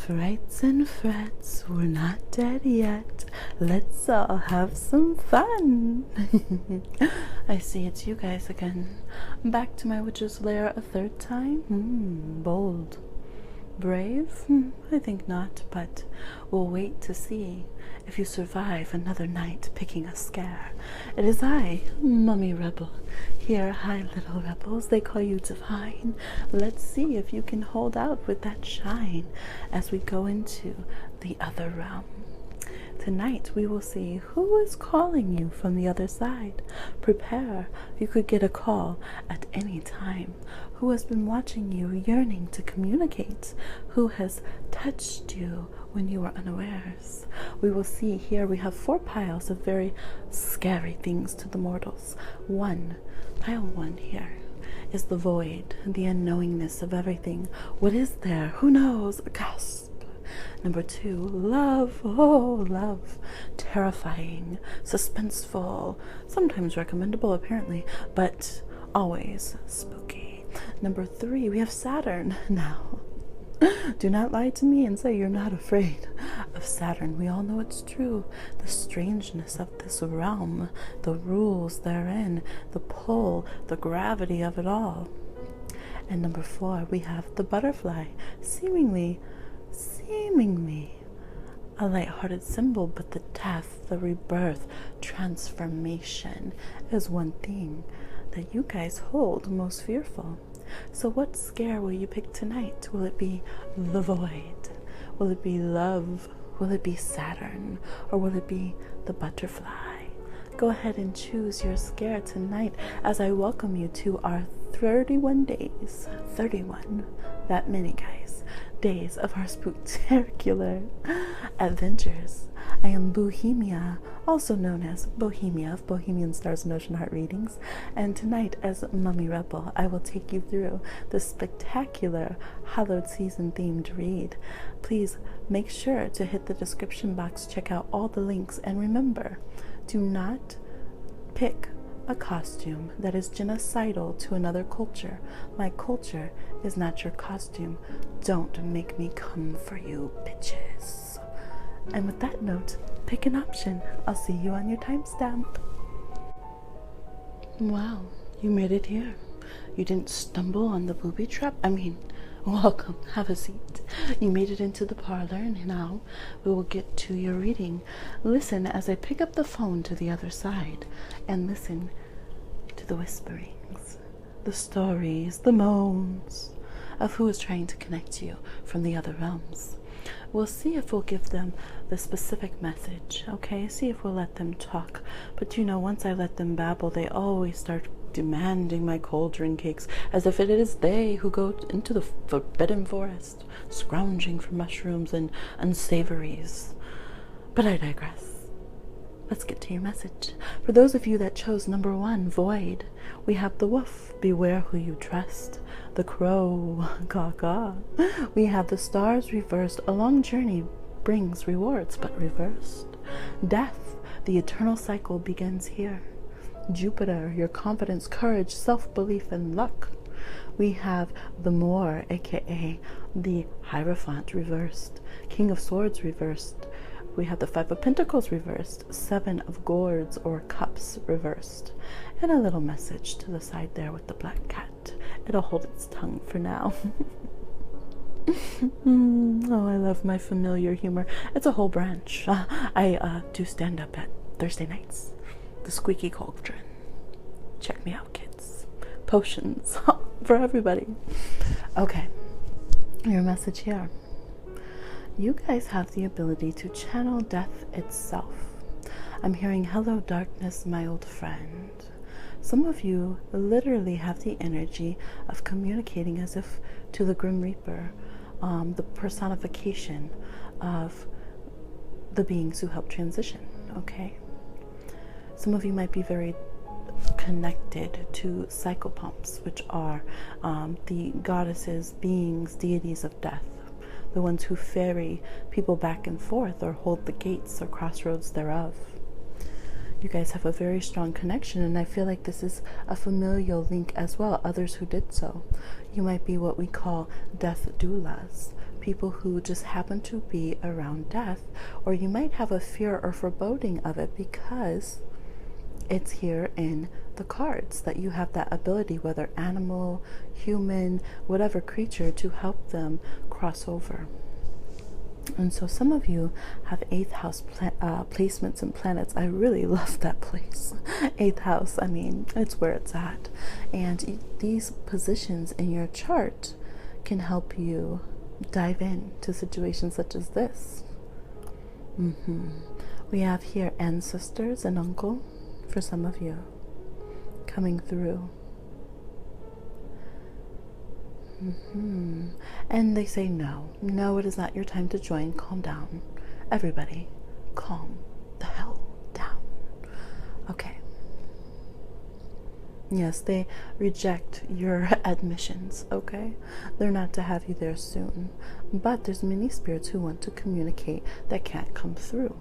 Frights and frets, we're not dead yet. Let's all have some fun. I see it's you guys again. Back to my witch's lair a third time? Bold. Brave? I think not, but we'll wait to see if you survive another night picking a scare. It is I, Mummy Rebel. Here, hi little rebels, they call you divine. Let's see if you can hold out with that shine as we go into the other realm. Tonight we will see who is calling you from the other side. Prepare, you could get a call at any time. Who has been watching you, yearning to communicate? Who has touched you when you were unawares? We will see here we have 4 piles of very scary things to the mortals. Pile 1 here is the void, the unknowingness of everything. What is there? Who knows? Gasp. Number 2, love. Oh, love. Terrifying, suspenseful, sometimes recommendable apparently, but always spooky. Number 3, we have Saturn. Now, do not lie to me and say you're not afraid of Saturn. We all know it's true. The strangeness of this realm, the rules therein, the pull, the gravity of it all. And number 4, we have the butterfly. Seemingly a light-hearted symbol, but the death, the rebirth, transformation is one thing that you guys hold most fearful. So what scare will you pick tonight? Will it be the void? Will it be love? Will it be Saturn? Or will it be the butterfly? Go ahead and choose your scare tonight as I welcome you to our 31 days, 31, that many guys, days of our spectacular adventures. I am Bohemia, also known as Bohemia of Bohemian Stars and Ocean Heart Readings, and tonight as Mummy Rebel, I will take you through the spectacular Hallowed Season themed read. Please make sure to hit the description box, check out all the links, and remember, do not pick a costume that is genocidal to another culture. My culture is not your costume. Don't make me come for you, bitches. And with that note, pick an option. I'll see you on your timestamp. Wow, you made it here. You didn't stumble on the booby trap? I mean, welcome, have a seat. You made it into the parlor, and now we will get to your reading. Listen as I pick up the phone to the other side and listen to the whisperings, the stories, the moans of who is trying to connect you from the other realms. We'll see if we'll give them the specific message, okay? See if we'll let them talk. But you know, once I let them babble, they always start demanding my cauldron cakes, as if it is they who go into the forbidden forest, scrounging for mushrooms and unsavories. But I digress. Let's get to your message. For those of you that chose number 1, void, we have the wolf, beware who you trust. The crow, caw-caw. We have the stars reversed, a long journey brings rewards, but reversed. Death, the eternal cycle begins here. Jupiter, your confidence, courage, self-belief, and luck. We have the Moor, aka the Hierophant, reversed. King of Swords reversed. We have the 5 of Pentacles reversed. 7 of Gourds or Cups reversed. And a little message to the side there with the black cat. It'll hold its tongue for now. Oh, I love my familiar humor. It's a whole branch. I do stand up at Thursday nights. The Squeaky Cauldron. Check me out, kids. Potions for everybody. Okay, your message here. You guys have the ability to channel death itself. I'm hearing, hello darkness, my old friend. Some of you literally have the energy of communicating as if to the Grim Reaper, the personification of the beings who help transition, okay? Some of you might be very connected to psychopomps, which are the goddesses, beings, deities of death, the ones who ferry people back and forth or hold the gates or crossroads thereof. You guys have a very strong connection, and I feel like this is a familial link as well, others who did so. You might be what we call death doulas, people who just happen to be around death, or you might have a fear or foreboding of it because it's here in the cards that you have that ability, whether animal, human, whatever creature, to help them cross over. And so some of you have 8th house placements and planets. I really love that place. 8th house, I mean, it's where it's at. And these positions in your chart can help you dive into situations such as this. We have here ancestors and uncle for some of you coming through. And they say, no, it is not your time to join. Calm down. Everybody, calm the hell down. Okay. Yes, they reject your admissions, okay? They're not to have you there soon. But there's many spirits who want to communicate that can't come through.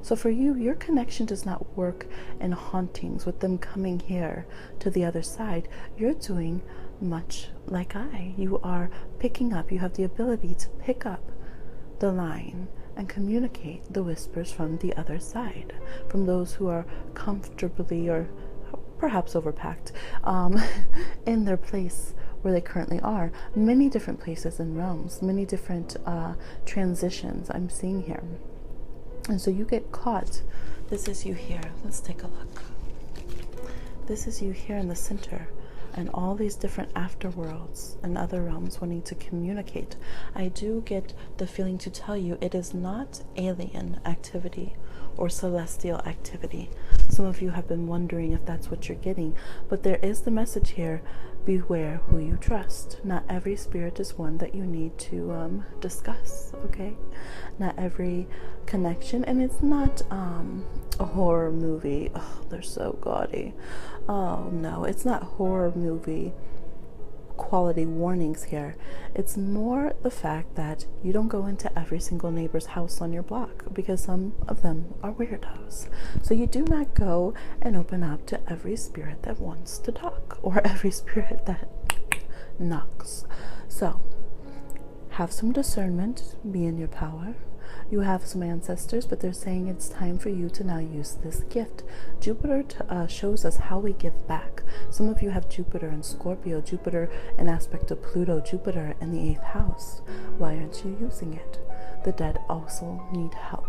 So for you, your connection does not work in hauntings with them coming here to the other side. You're doing much like you are picking up. You have the ability to pick up the line and communicate the whispers from the other side, from those who are comfortably or perhaps overpacked in their place where they currently are. Many different places and realms, many different transitions I'm seeing here. And so you get caught. This is you here. Let's take a look. This is you here in the center, and all these different afterworlds and other realms wanting to communicate. I do get the feeling to tell you it is not alien activity or celestial activity. Some of you have been wondering if that's what you're getting, but there is the message here: beware who you trust. Not every spirit is one that you need to discuss, okay? Not every connection, and it's not a horror movie. Oh, they're so gaudy. Oh no, it's not horror movie quality warnings here. It's more the fact that you don't go into every single neighbor's house on your block, because some of them are weirdos. So you do not go and open up to every spirit that wants to talk, or every spirit that knocks. So have some discernment, be in your power. You have some ancestors, but they're saying it's time for you to now use this gift. Jupiter shows us how we give back. Some of you have Jupiter and Scorpio, Jupiter an aspect of Pluto, Jupiter in the 8th house. Why aren't you using it? The dead also need help.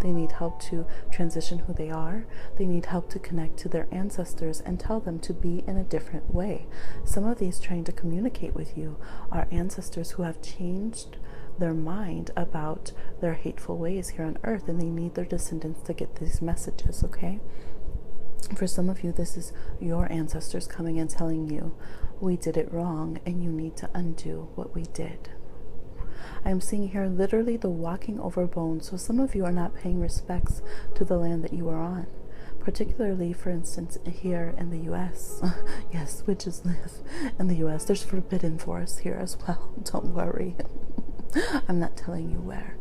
They need help to transition who they are. They need help to connect to their ancestors and tell them to be in a different way. Some of these trying to communicate with you are ancestors who have changed their mind about their hateful ways here on earth, and they need their descendants to get these messages, okay? For some of you, this is your ancestors coming and telling you, we did it wrong and you need to undo what we did. I am seeing here literally the walking over bones. So some of you are not paying respects to the land that you are on. Particularly, for instance, here in the U.S. Yes, witches live in the U.S. There's forbidden forests here as well. Don't worry. I'm not telling you where.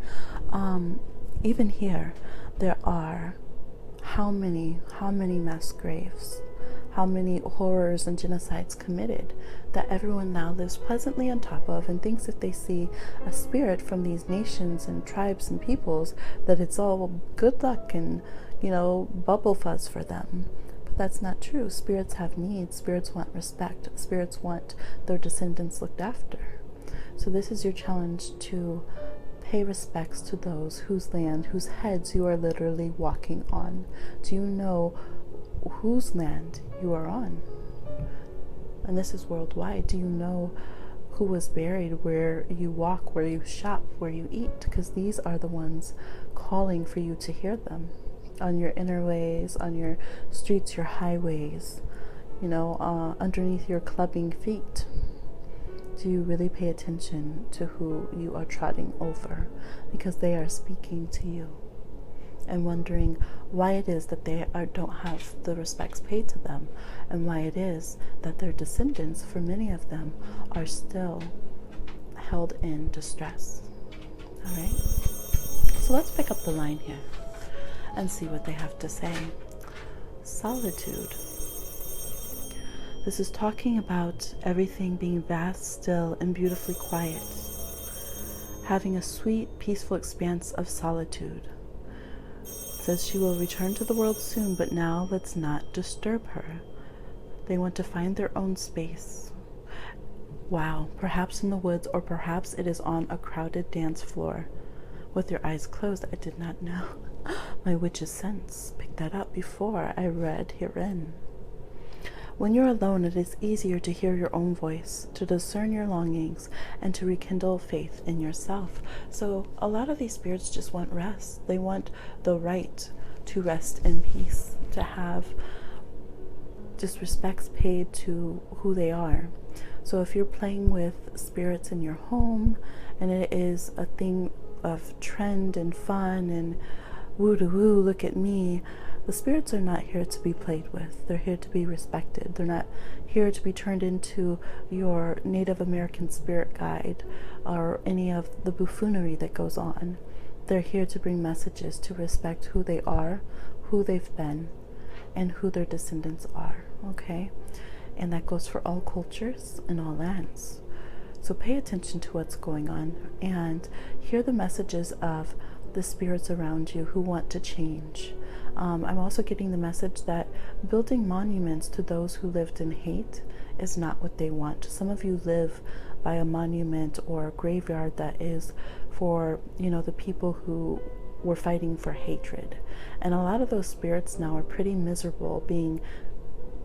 Even here, there are how many mass graves, how many horrors and genocides committed that everyone now lives pleasantly on top of, and thinks if they see a spirit from these nations and tribes and peoples that it's all good luck and, you know, bubble fuzz for them. But that's not true. Spirits have needs. Spirits want respect. Spirits want their descendants looked after. So this is your challenge, to pay respects to those whose land, whose heads you are literally walking on. Do you know whose land you are on? And this is worldwide. Do you know who was buried where you walk, where you shop, where you eat? Because these are the ones calling for you to hear them on your inner ways, on your streets, your highways, you know, underneath your clubbing feet. Do you really pay attention to who you are trotting over? Because they are speaking to you and wondering why it is that they don't have the respects paid to them, and why it is that their descendants, for many of them, are still held in distress. All right? So let's pick up the line here and see what they have to say. Solitude. This is talking about everything being vast, still, and beautifully quiet. having a sweet, peaceful expanse of solitude. It says she will return to the world soon, but now let's not disturb her. They want to find their own space. Wow, perhaps in the woods, or perhaps it is on a crowded dance floor. With your eyes closed, I did not know. My witch's sense picked that up before I read herein. When you're alone, it is easier to hear your own voice, to discern your longings, and to rekindle faith in yourself. So a lot of these spirits just want rest. They want the right to rest in peace, to have just respects paid to who they are. So if you're playing with spirits in your home, and it is a thing of trend and fun and woo-to-woo, look at me, the spirits are not here to be played with. They're here to be respected. They're not here to be turned into your Native American spirit guide or any of the buffoonery that goes on. They're here to bring messages to respect who they are, who they've been, and who their descendants are, okay? And that goes for all cultures and all lands. So pay attention to what's going on and hear the messages of the spirits around you who want to change. I'm also getting the message that building monuments to those who lived in hate is not what they want. Some of you live by a monument or a graveyard that is for, the people who were fighting for hatred. And a lot of those spirits now are pretty miserable being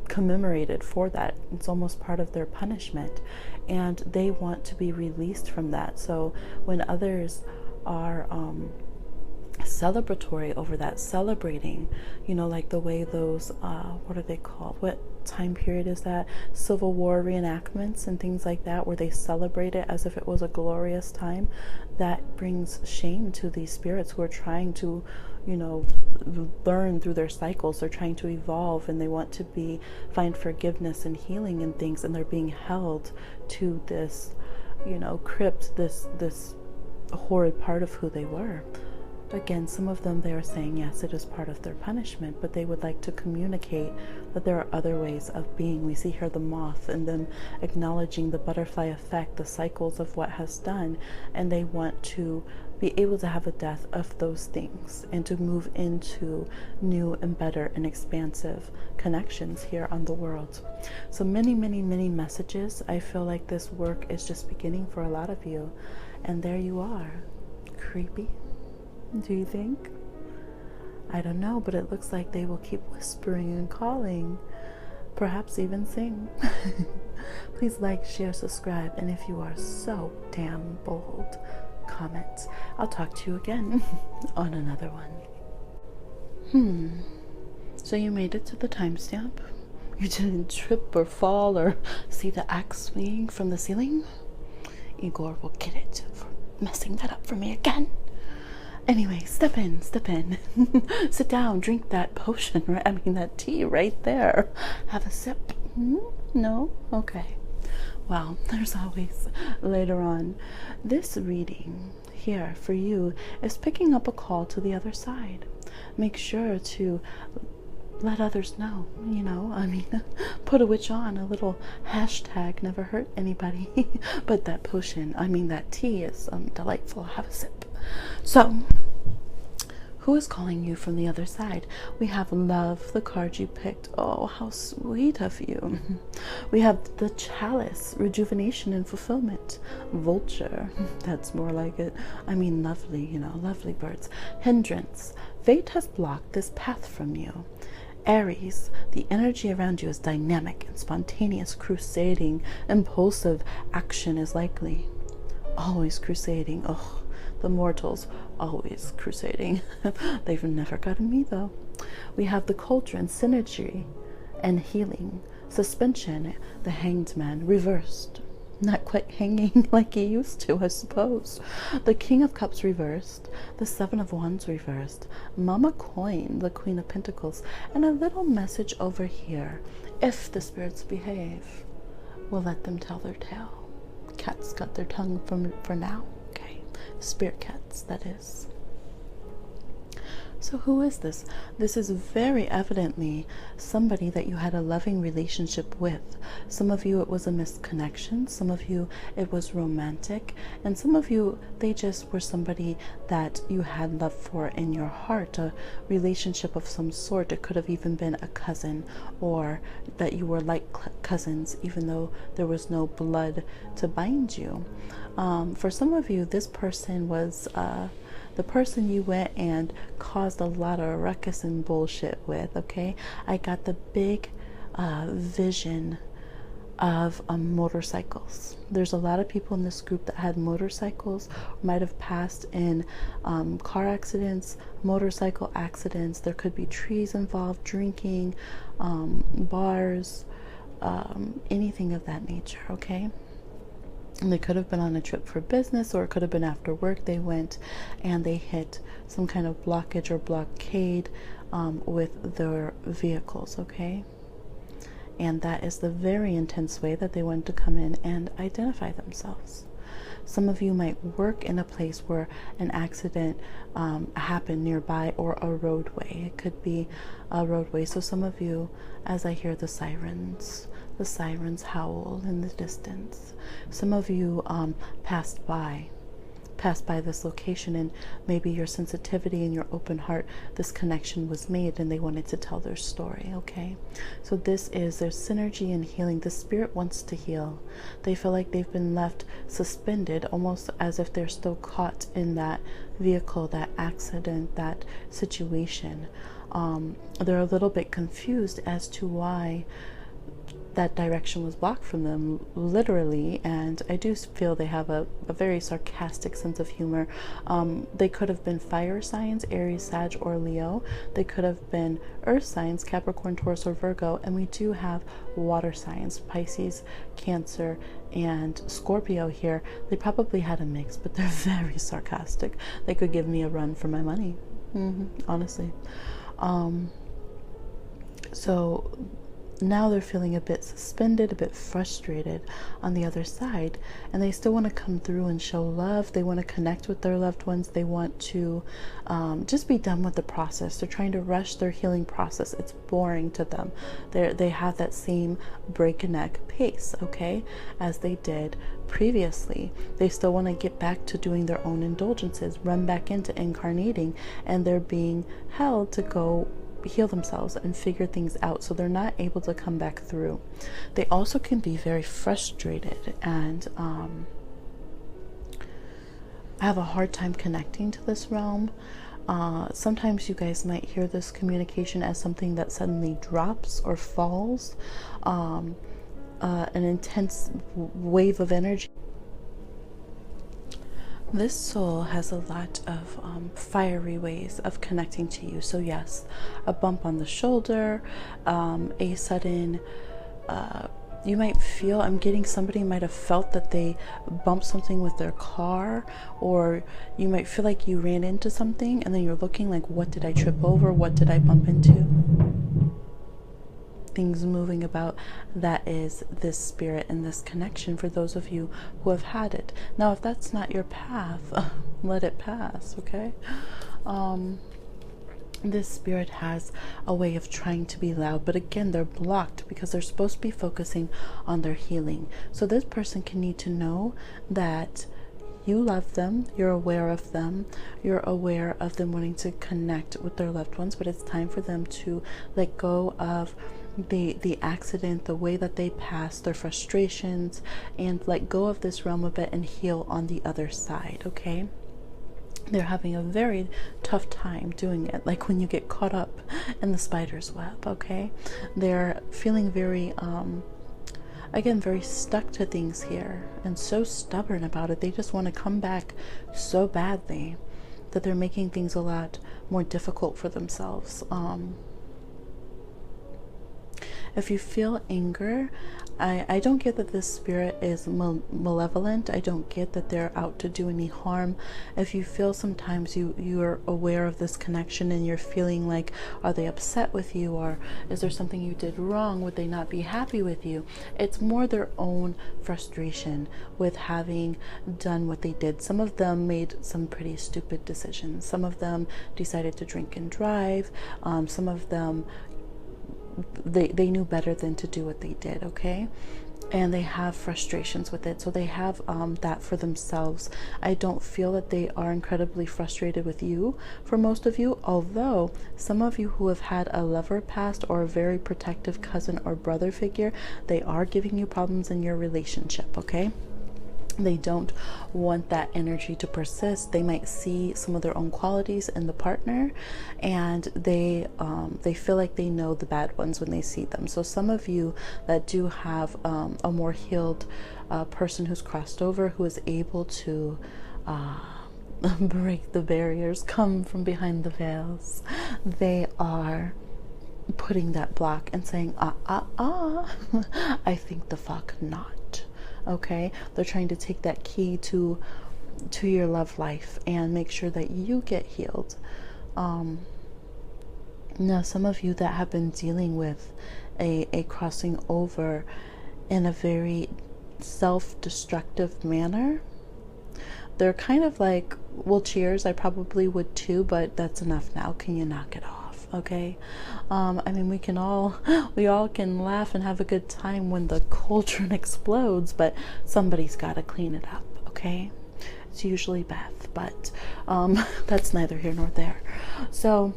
commemorated for that. It's almost part of their punishment, and they want to be released from that. So when others are celebratory over that, celebrating, like the way those what are they called, what time period is that, Civil War reenactments and things like that, where they celebrate it as if it was a glorious time, that brings shame to these spirits who are trying to learn through their cycles. They're trying to evolve, and they want to find forgiveness and healing and things, and they're being held to this crypt, this horrid part of who they were. Again, some of them, they are saying, yes, it is part of their punishment, but they would like to communicate that there are other ways of being. We see here the moth and them acknowledging the butterfly effect, the cycles of what has done, and they want to be able to have a death of those things and to move into new and better and expansive connections here on the world. So many, many, many messages. I feel like this work is just beginning for a lot of you, and there you are. Creepy? Do you think? I don't know, but it looks like they will keep whispering and calling, perhaps even sing. Please like, share, subscribe, and if you are so damn bold, comment. I'll talk to you again on another one. So you made it to the timestamp? You didn't trip or fall or see the axe swinging from the ceiling? Igor will get it for messing that up for me again. Anyway, step in. Sit down, drink that potion, that tea right there. Have a sip. No? Okay. Well, there's always later on. This reading here for you is picking up a call to the other side. Make sure to let others know, put a witch on, a little hashtag never hurt anybody. But that potion, that tea is delightful. Have a sip. So, who is calling you from the other side? We have love, the card you picked. Oh, how sweet of you. We have the chalice, rejuvenation and fulfillment. Vulture, that's more like it. Lovely, lovely birds. Hindrance, fate has blocked this path from you. Aries, the energy around you is dynamic and spontaneous, crusading, impulsive action is likely. Always crusading. Oh, the mortals always crusading. They've never gotten me though. We have the cauldron, synergy and healing. Suspension, the hanged man, reversed. Not quite hanging like he used to, I suppose. The King of Cups reversed. The Seven of Wands reversed. Mama Coin, the Queen of Pentacles. And a little message over here. If the spirits behave, we'll let them tell their tale. Cats got their tongue for now. Okay. Spirit cats, that is. So who is this? This is very evidently somebody that you had a loving relationship with. Some of you, it was a misconnection. Some of you, it was romantic. And some of you, they just were somebody that you had love for in your heart, a relationship of some sort. It could have even been a cousin, or that you were like cousins, even though there was no blood to bind you. For some of you, this person was the person you went and caused a lot of ruckus and bullshit with, okay? I got the big vision of motorcycles. There's a lot of people in this group that had motorcycles, might have passed in car accidents, motorcycle accidents. There could be trees involved, drinking, bars, anything of that nature, okay? And they could have been on a trip for business, or it could have been after work. They went and they hit some kind of blockage or blockade with their vehicles, okay? And that is the very intense way that they want to come in and identify themselves. Some of you might work in a place where an accident happened nearby, or a roadway. It could be a roadway. So some of you, as I hear the sirens howl in the distance. Some of you passed by this location, and maybe your sensitivity and your open heart, this connection was made, and they wanted to tell their story, okay? So this is their synergy and healing. The spirit wants to heal. They feel like they've been left suspended, almost as if they're still caught in that vehicle, that accident, that situation. They're a little bit confused as to why that direction was blocked from them, literally. And I do feel they have a very sarcastic sense of humor. They could have been fire signs, Aries, Sag, or Leo. They could have been earth signs, Capricorn, Taurus, or Virgo. And we do have water signs, Pisces, Cancer, and Scorpio here. They probably had a mix, but they're very sarcastic. They could give me a run for my money, honestly. So now they're feeling a bit suspended, a bit frustrated on the other side, and they still want to come through and show love. They want to connect with their loved ones. They want to just be done with the process. They're trying to rush their healing process. It's boring to them. They have that same breakneck pace, okay, as they did previously. They still want to get back to doing their own indulgences, run back into incarnating, and they're being held to go heal themselves and figure things out, so they're not able to come back through. They also can be very frustrated and have a hard time connecting to this realm. Sometimes you guys might hear this communication as something that suddenly drops or falls, an intense wave of energy. This soul has a lot of fiery ways of connecting to you. So yes, a bump on the shoulder, a sudden, you might feel, I'm getting somebody might have felt that they bumped something with their car, or you might feel like you ran into something and then you're looking like, what did I trip over? What did I bump into? Things moving about. That is this spirit and this connection for those of you who have had it. Now, if that's not your path, let it pass, okay? This spirit has a way of trying to be loud, but again, they're blocked because they're supposed to be focusing on their healing. So this person can need to know that you love them, you're aware of them, you're aware of them wanting to connect with their loved ones, but it's time for them to let go of the accident, the way that they passed, their frustrations, and let go of this realm a bit and heal on the other side, okay? They're having a very tough time doing it, like when you get caught up in the spider's web, okay? They're feeling very, again, very stuck to things here and so stubborn about it. They just want to come back so badly that they're making things a lot more difficult for themselves. If you feel anger, I don't get that this spirit is malevolent. I don't get that they're out to do any harm. If you feel sometimes you're aware of this connection and you're feeling like, are they upset with you, or is there something you did wrong? Would they not be happy with you? It's more their own frustration with having done what they did. Some of them made some pretty stupid decisions. Some of them decided to drink and drive. Some of them, they knew better than to do what they did, okay? And they have frustrations with it, so they have that for themselves. I don't feel that they are incredibly frustrated with you, for most of you, although some of you who have had a lover past or a very protective cousin or brother figure, they are giving you problems in your relationship, okay? They don't want that energy to persist. They might see some of their own qualities in the partner, and they feel like they know the bad ones when they see them. So some of you that do have a more healed person who's crossed over, who is able to break the barriers, come from behind the veils, they are putting that block and saying, I think the fuck not. Okay, they're trying to take that key to your love life and make sure that you get healed. Now, some of you that have been dealing with a crossing over in a very self-destructive manner, they're kind of like, well, cheers, I probably would too, but that's enough now. Can you knock it off? Okay. I mean, we all can laugh and have a good time when the cauldron explodes, but somebody's got to clean it up. Okay. It's usually Beth, but that's neither here nor there. So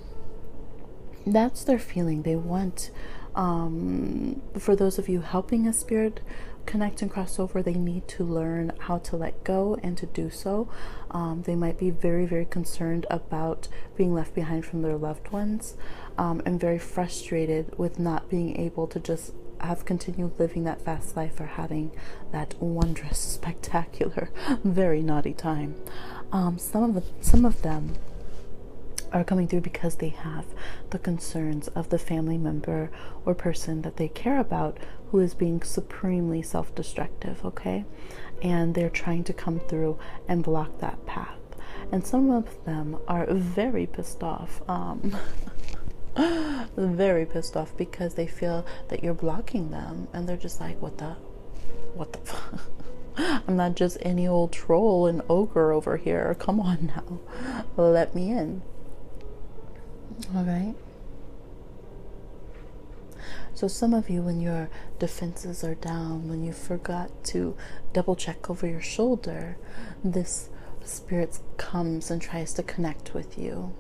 that's their feeling. They want, for those of you helping a spirit connect and cross over, they need to learn how to let go and to do so. They might be very, very concerned about being left behind from their loved ones, and very frustrated with not being able to just have continued living that fast life or having that wondrous, spectacular, very naughty time. Some of them are coming through because they have the concerns of the family member or person that they care about who is being supremely self-destructive, okay? And they're trying to come through and block that path. And some of them are very pissed off, very pissed off because they feel that you're blocking them, and they're just like, what the fuck? I'm not just any old troll and ogre over here. Come on now, let me in. All right. So some of you, when your defenses are down, when you forgot to double check over your shoulder, this spirit comes and tries to connect with you.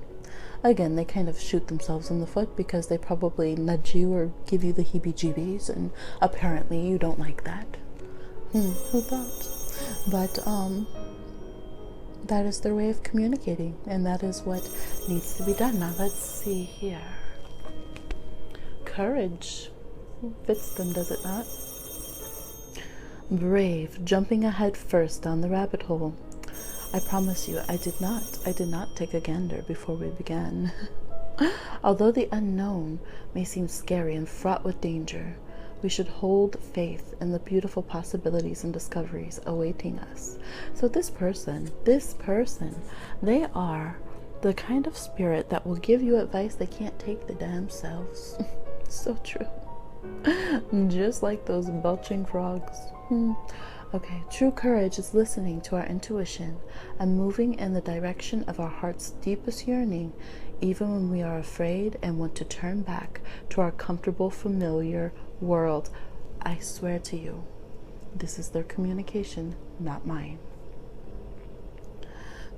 Again, they kind of shoot themselves in the foot because they probably nudge you or give you the heebie-jeebies, and apparently you don't like that. Who thought? But that is their way of communicating, and that is what needs to be done. Now let's see here. Courage fits them, does it not? Brave, jumping ahead first down the rabbit hole. I promise you, I did not take a gander before we began. Although the unknown may seem scary and fraught with danger, we should hold faith in the beautiful possibilities and discoveries awaiting us. So this person, they are the kind of spirit that will give you advice they can't take the damn selves. So true. Just like those belching frogs. Okay, true courage is listening to our intuition and moving in the direction of our heart's deepest yearning, even when we are afraid and want to turn back to our comfortable, familiar world. I swear to you, this is their communication, not mine.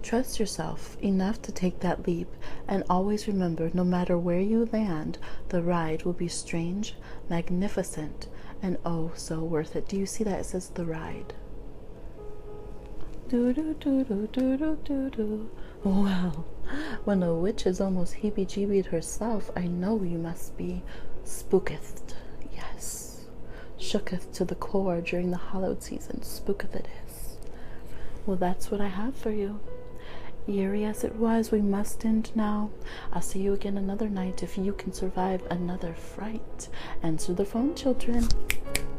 Trust yourself enough to take that leap, and always remember, no matter where you land, the ride will be strange, magnificent, and oh so worth it. Do you see that? It says the ride. Do do do do do do do do. Well, when a witch is almost heebie-jeebied herself, I know you must be spooketh. Yes, shooketh to the core during the hallowed season. Spooketh it is. Well, that's what I have for you. Eerie as it was, we must end now. I'll see you again another night if you can survive another fright. Answer the phone, children.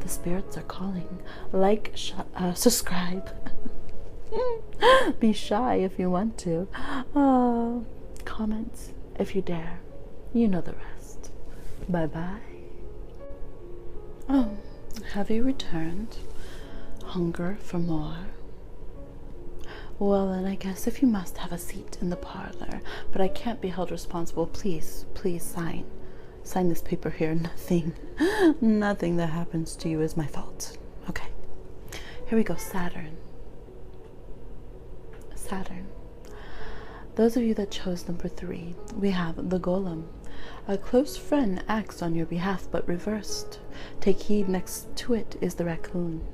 The spirits are calling. Like, subscribe. Be shy if you want to. Comment if you dare. You know the rest. Bye-bye. Oh, have you returned? Hunger for more? Well, then I guess if you must, have a seat in the parlor. But I can't be held responsible. Please, please sign. Sign this paper here. Nothing that happens to you is my fault. Okay. Here we go. Saturn. Those of you that chose number 3, we have the Golem. A close friend acts on your behalf, but reversed. Take heed, next to it is the Raccoon.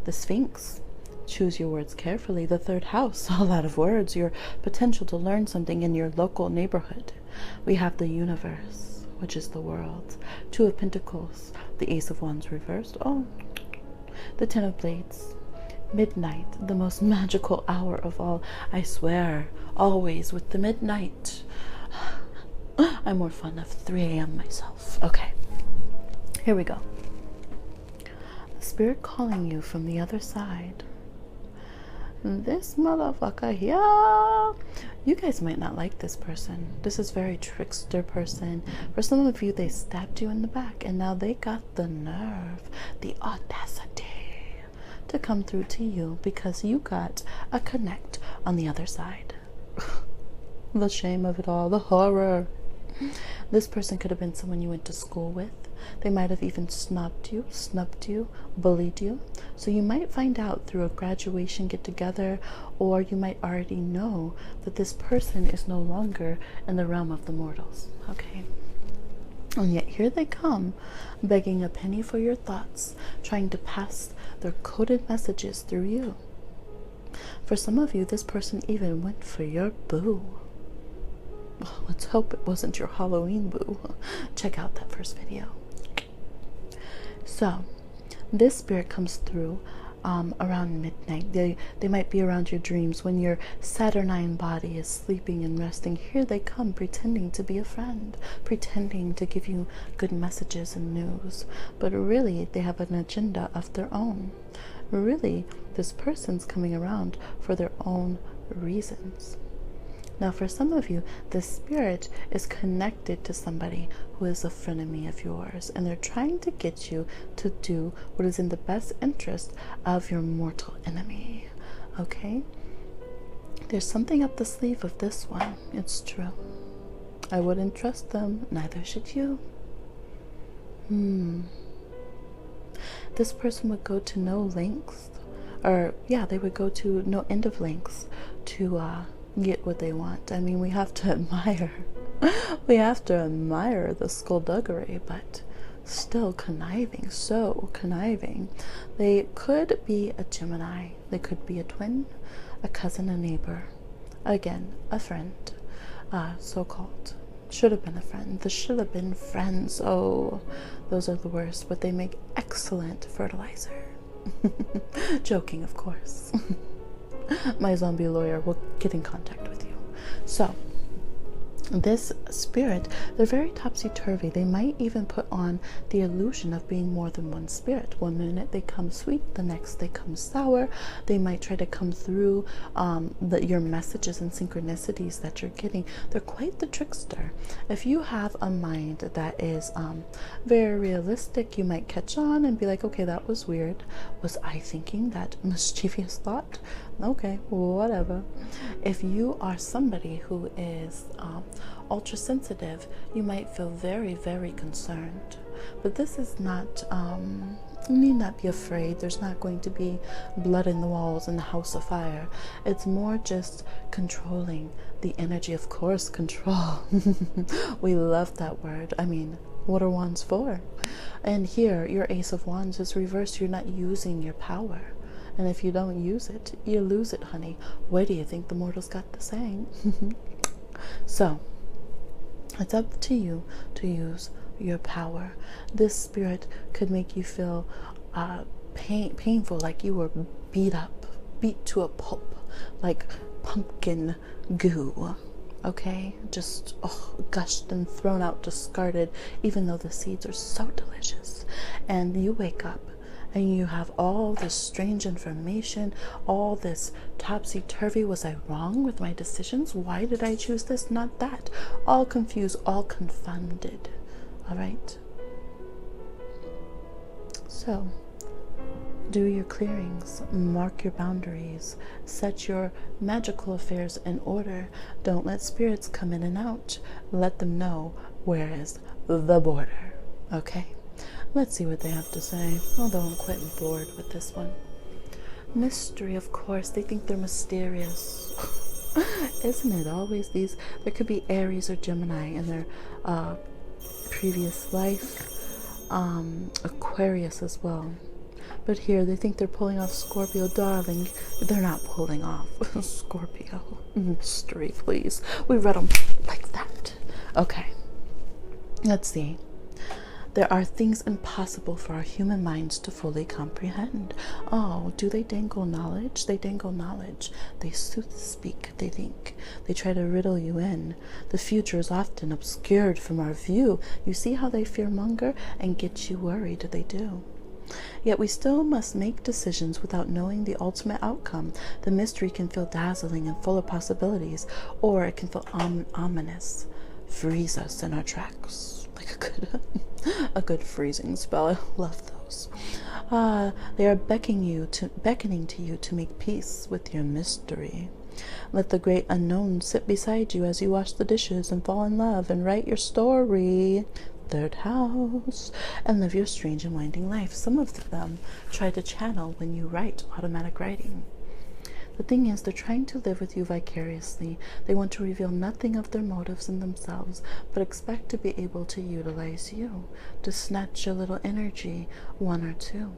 The Sphinx. Choose your words carefully. The 3rd house, a lot of words, your potential to learn something in your local neighborhood. We have the Universe, which is the world. 2 of Pentacles, the Ace of Wands reversed. Oh, the 10 of Blades. Midnight, the most magical hour of all. I swear, always with the midnight. I'm more fun of 3 a.m. myself. Okay, here we go. The spirit calling you from the other side. This motherfucker here. You guys might not like this person. This is very trickster person. For some of you, they stabbed you in the back, and now they got the nerve, the audacity to come through to you because you got a connect on the other side. The shame of it all, the horror. This person could have been someone you went to school with. They might have even snubbed you, bullied you. So you might find out through a graduation get-together, or you might already know that this person is no longer in the realm of the mortals, okay? And yet here they come, begging a penny for your thoughts, trying to pass their coded messages through you. For some of you, this person even went for your boo. Let's hope it wasn't your Halloween boo. Check out that first video. So, this spirit comes through around midnight. They might be around your dreams when your Saturnine body is sleeping and resting. Here they come, pretending to be a friend, pretending to give you good messages and news. But really, they have an agenda of their own. Really, this person's coming around for their own reasons. Now, for some of you, the spirit is connected to somebody who is a frenemy of yours, and they're trying to get you to do what is in the best interest of your mortal enemy. Okay? There's something up the sleeve of this one. It's true. I wouldn't trust them. Neither should you. This person would go to no lengths, they would go to no end of lengths to get what they want. I mean, we have to admire the skullduggery, but still conniving, so conniving. They could be a Gemini, they could be a twin, a cousin, a neighbor, again, a friend, so-called. Should have been a friend. This should have been friends. Oh, those are the worst, but they make excellent fertilizer. Joking, of course. My zombie lawyer will get in contact with you. So, this spirit, they're very topsy-turvy. They might even put on the illusion of being more than one spirit. One minute they come sweet, the next they come sour. They might try to come through your messages and synchronicities that you're getting. They're quite the trickster. If you have a mind that is very realistic, you might catch on and be like, okay, that was weird. Was I thinking that mischievous thought? Okay, whatever. If you are somebody who is ultra sensitive, you might feel very, very concerned. But this is not, you need not be afraid. There's not going to be blood in the walls and the house of fire. It's more just controlling the energy. Of course, control. We love that word. I mean, what are wands for? And here, your Ace of Wands is reversed. You're not using your power. And if you don't use it, you lose it, honey. Where do you think the mortals got the saying? So, it's up to you to use your power. This spirit could make you feel painful, like you were beat up, beat to a pulp, like pumpkin goo. Okay, just gushed and thrown out, discarded, even though the seeds are so delicious. And you wake up and you have all this strange information, all this topsy-turvy. Was I wrong with my decisions? Why did I choose this, not that? All confused, all confounded. All right? So, do your clearings, mark your boundaries, set your magical affairs in order. Don't let spirits come in and out. Let them know where is the border. Okay? Let's see what they have to say, although I'm quite bored with this one. Mystery, of course. They think they're mysterious. Isn't it always these? There could be Aries or Gemini in their previous life. Aquarius as well. But here they think they're pulling off Scorpio. Darling, they're not pulling off Scorpio. Mystery, please. We read them like that. Okay. Let's see. There are things impossible for our human minds to fully comprehend. Oh, do they dangle knowledge? They dangle knowledge. They sooth speak, they think. They try to riddle you in. The future is often obscured from our view. You see how they fearmonger and get you worried, they do. Yet we still must make decisions without knowing the ultimate outcome. The mystery can feel dazzling and full of possibilities, or it can feel ominous, freeze us in our tracks, like a good freezing spell. I love those. They are beckoning to you to make peace with your mystery. Let the great unknown sit beside you as you wash the dishes and fall in love and write your story. Third house, and live your strange and winding life. Some of them try to channel when you write automatic writing. The thing is, they're trying to live with you vicariously. They want to reveal nothing of their motives in themselves, but expect to be able to utilize you, to snatch a little energy, one or two.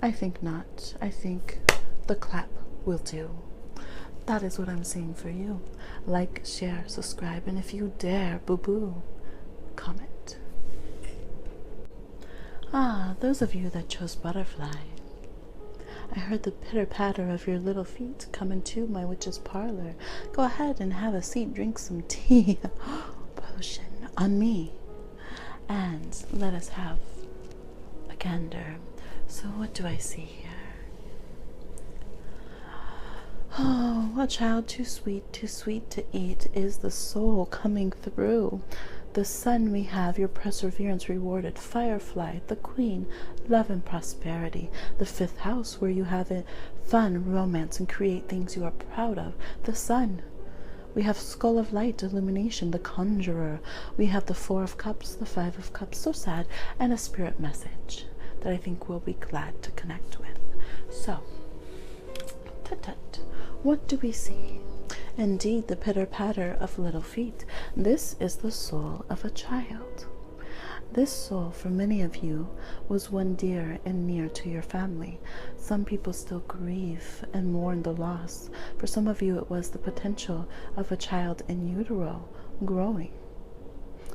I think not. I think the clap will do. That is what I'm seeing for you. Like, share, subscribe, and if you dare, boo-boo, comment. Those of you that chose butterfly, I heard the pitter-patter of your little feet come into my witch's parlor. Go ahead and have a seat, drink some tea, potion on me, and let us have a gander. So what do I see here? Oh, a child too sweet to eat is the soul coming through. The sun we have, your perseverance rewarded. Firefly, the queen, love and prosperity. The fifth house where you have it, fun, romance, and create things you are proud of. The sun. We have skull of light, illumination, the conjurer. We have the 4 of cups, the 5 of cups, so sad, and a spirit message that I think we'll be glad to connect with. So, tut-tut, what do we see? Indeed, the pitter-patter of little feet. This is the soul of a child. This soul, for many of you, was one dear and near to your family. Some people still grieve and mourn the loss. For some of you, it was the potential of a child in utero growing.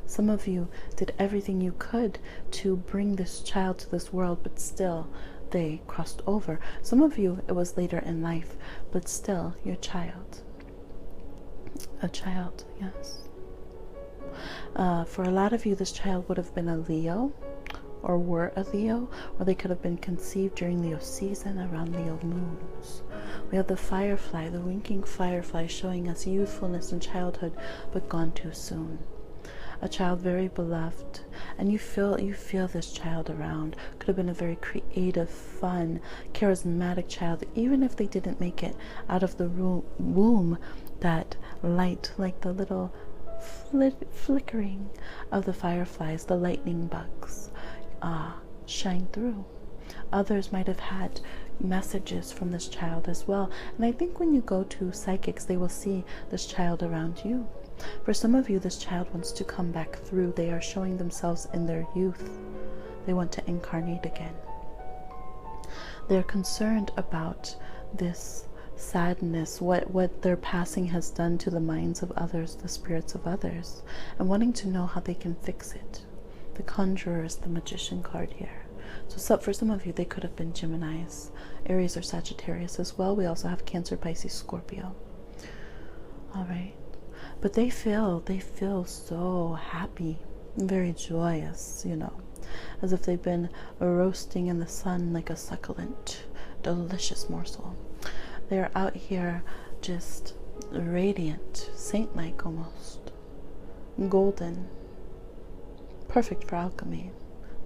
Some of you did everything you could to bring this child to this world, but still they crossed over. Some of you, it was later in life, but still your child. A child, yes. For a lot of you, this child would have been a Leo, or were a Leo, or they could have been conceived during Leo season, around Leo moons. We have the firefly, the winking firefly, showing us youthfulness and childhood, but gone too soon. A child very beloved, and you feel this child around. Could have been a very creative, fun, charismatic child, even if they didn't make it out of the womb. That light, like the little flickering of the fireflies, the lightning bugs, shine through. Others might have had messages from this child as well. And I think when you go to psychics, they will see this child around you. For some of you, this child wants to come back through. They are showing themselves in their youth. They want to incarnate again. They're concerned about this sadness, what their passing has done to the minds of others, the spirits of others, and wanting to know how they can fix it. The conjurer is the magician card here. So for some of you, they could have been Geminis, Aries, or Sagittarius as well. We also have Cancer, Pisces, Scorpio. All right. But they feel so happy, very joyous, you know, as if they've been roasting in the sun like a succulent, delicious morsel. They're out here just radiant, saint-like almost, golden, perfect for alchemy,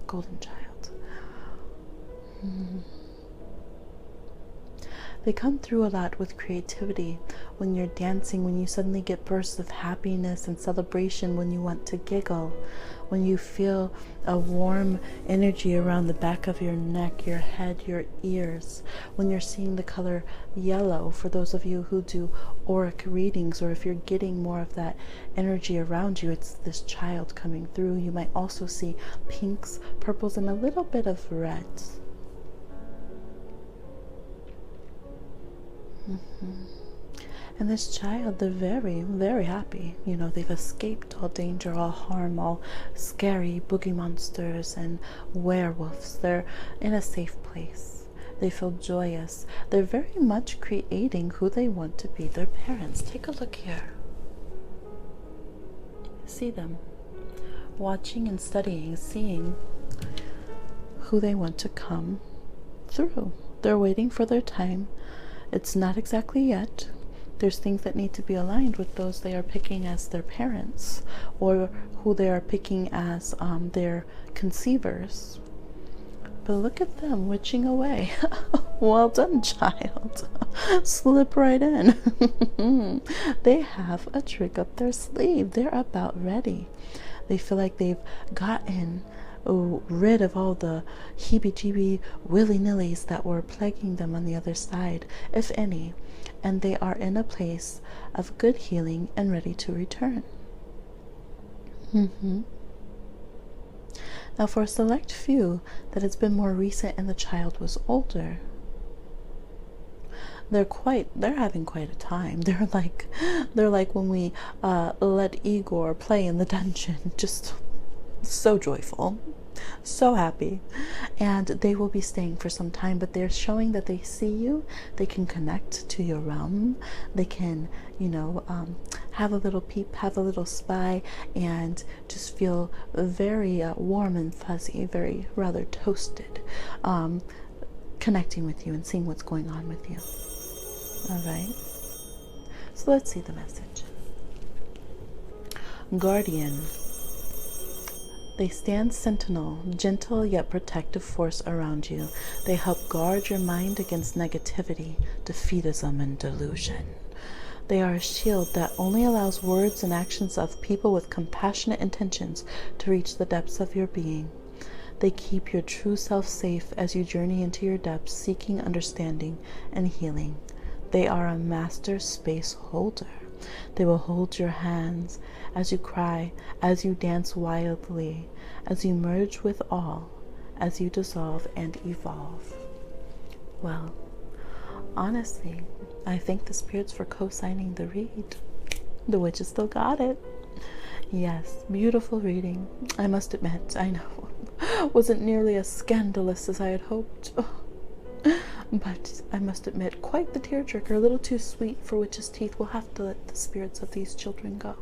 golden child. They come through a lot with creativity when you're dancing, when you suddenly get bursts of happiness and celebration, when you want to giggle, when you feel a warm energy around the back of your neck, your head, your ears, when you're seeing the color yellow, for those of you who do auric readings, or if you're getting more of that energy around you, it's this child coming through. You might also see pinks, purples, and a little bit of reds. And this child, they're very, very happy. You know, they've escaped all danger, all harm, all scary boogie monsters and werewolves. They're in a safe place. They feel joyous. They're very much creating who they want to be, their parents. Take a look here. See them watching and studying, seeing who they want to come through. They're waiting for their time. It's not exactly yet. There's things that need to be aligned with those they are picking as their parents, or who they are picking as their conceivers. But look at them witching away. Well done, child. Slip right in. They have a trick up their sleeve. They're about ready. They feel like they've gotten rid of all the heebie-jeebie willy-nillys that were plaguing them on the other side, if any, and they are in a place of good healing and ready to return. Now, for a select few that it's been more recent and the child was older, they're having quite a time. They're like when we let Igor play in the dungeon, just so joyful, so happy. And they will be staying for some time, but they're showing that they see you. They can connect to your realm. They can, you know, have a little peep, have a little spy, and just feel very warm and fuzzy, very rather toasted, connecting with you and seeing what's going on with you. All right, so let's see the message. Guardian. They stand sentinel, gentle yet protective force around you. They help guard your mind against negativity, defeatism, and delusion. They are a shield that only allows words and actions of people with compassionate intentions to reach the depths of your being. They keep your true self safe as you journey into your depths, seeking understanding and healing. They are a master space holder. They will hold your hands as you cry, as you dance wildly, as you merge with all, as you dissolve and evolve. Well, honestly, I thank the spirits for co-signing the read. The witches still got it. Yes, beautiful reading. I must admit, I know, wasn't nearly as scandalous as I had hoped. But I must admit, quite the tearjerker, a little too sweet for witches' teeth. We'll have to let the spirits of these children go.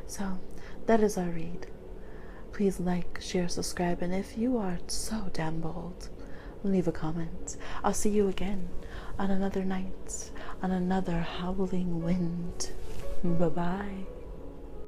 So, that is our read. Please like, share, subscribe, and if you are so damn bold, leave a comment. I'll see you again on another night, on another howling wind. Bye-bye.